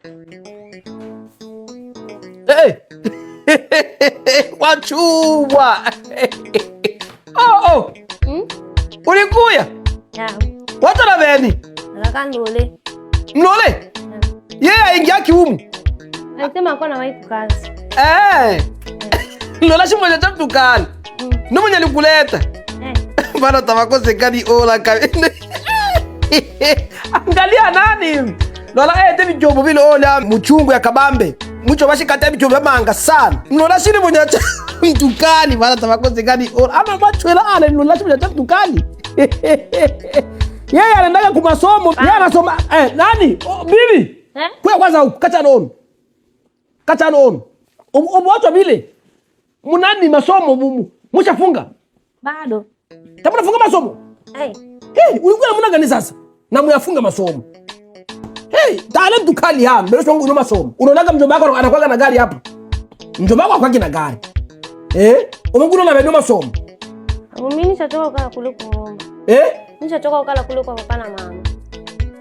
Hey. Wachubwa. Oh. Ulikuya? Yeah. Watu na beni? Nataka ndole. Mlole? Yeye aingia kiumu. Alisema kwa na waifu kazi. Lola shimo ya tatu kali. Numu nyalikuleta. Bana tabakose kadi ola kabine. Angalia nani? Lola tebi jobo vile ola muchungu ya kabambe. Mucho bashi katabi jobo manga sana. Lola shini mwenye tatu kali bana tabakose kadi ola. Ama machwela ala lola shimo ya tatu kali. Yeye anaenda kwa masomo. Yeye anasoma nani? Bibi. Kwa kwanza kacha nono. Kacha nono. Oboto vile. Munani masomo mushafunga? Bado. Tabu funga masomo? Ulikuwa muna gani sasa? Na muyafunga masomo. Talent kali hapa. Mbele wangu una masomo. Unaonaga mjomba wako anakuwa na gari hapa. Mjomba wako akwaki na gari. Umenguna na bado masomo. Mimi nishatoka kukala kule kwa mama. Nishatoka kukala kule kwa papa na mama.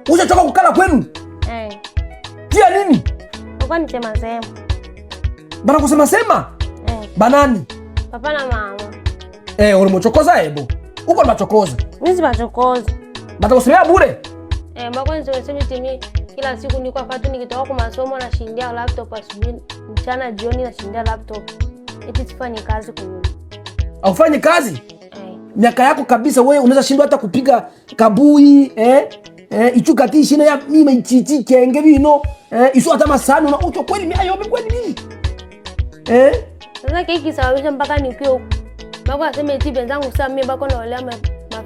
Ushatoka kukala kwenu? Tia nini? Kwa nisema sema. Bana kusema sema? Banani? Papa na mama. Ulimuchokoza ebo? Uko machokoza? Mimi si machokoza. Bata kusemea bure? Mbako nisema timi kila siku niko afatu nikitoka kwa masomo na shindia laptop asubuhi, mchana jioni na shindia laptop. Eti sifanyi kazi kwa nyumba. Haufanyi kazi? Miaka yako kabisa wewe unaweza shindwa hata kupiga kabui, ichuka tishina ya mimi ichichi kenge bino, isu hata masano na ucho kweli mimi ayo kweli nini? Sasa kiki sababisha mpaka nikiwa huko. Bako aseme eti benzangu saa mimi bako naolea ma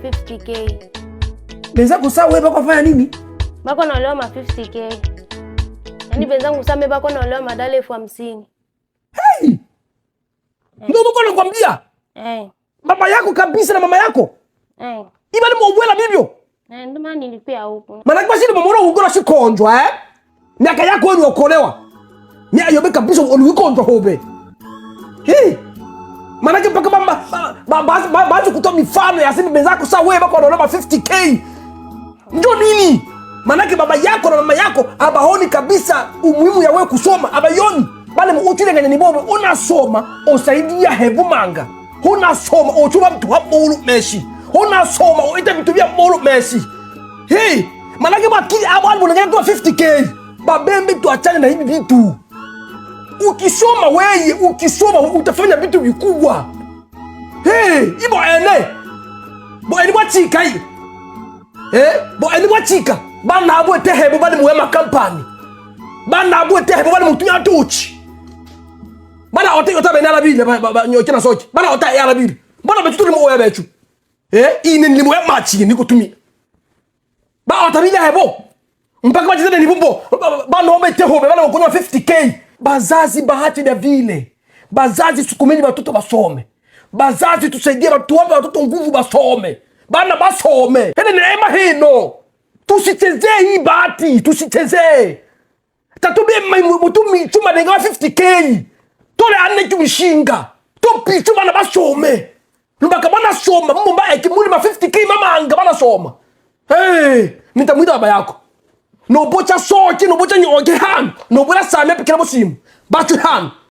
50k. Benzangu saa wewe bako fanya nini? Bako naolea ma 50k. Yaani benzangu saa mimi bako naolea madala 50,000. Ndio bako nakwambia? Baba yako kabisa na mama yako? Iba ni mwela bibyo? Ndio maana nilipia huko. Maana kwa shida mama wangu ngora shikonjwa miaka yako wewe uokolewa. Mimi ayobe kabisa ulikonjwa hobe. Maana mpaka baba kutoa mifano ya sema benzako saa wewe bako anaomba 50k. Ndio nini? Maana baba yako na mama yako abaoni kabisa umuhimu ya wewe kusoma, abayoni. Bale muuchile nganya ni bobe unasoma usaidia hebu manga. Unasoma uchuba mtu hapo ulu meshi. Unasoma uite vitu vya mulu meshi. Maana bakili abantu nganya tu 50k. Babembe tuachane na hivi vitu. Ukisoma utafanya vitu vikubwa. Ibo ene. Bo eni wachika hii. Bo eni wachika. Bana abo tehebo bali muwema kampani. Bana abo tehebo bali mutunya tuchi. Bana ota benala bile nyokina soki. Bana ota yala bile. Bana betu mu oya betu. Ine ni muwema machi niko tumi. Ba ota bile hebo. Mpaka wacheze ni bumbo. Bana obetehebo bana wakunywa 50k. Bazazi bahati na vile. Bazazi sukumeni watoto basome. Bazazi tusaidie watoto nguvu basome. Bana basome. Hele neema hino. Tusichezee hii bahati, tusichezee. Tatubie mutumi chuma nenga 50k. Tole ane chumishinga. Topi chuma na basome. Lumbaka bana soma. Mumba ekimuli ma 50k mama anga bana soma. Nitamwita baba yako. No bocha soki, no bocha nyoke han. No bocha same pekera musimu. Batu han.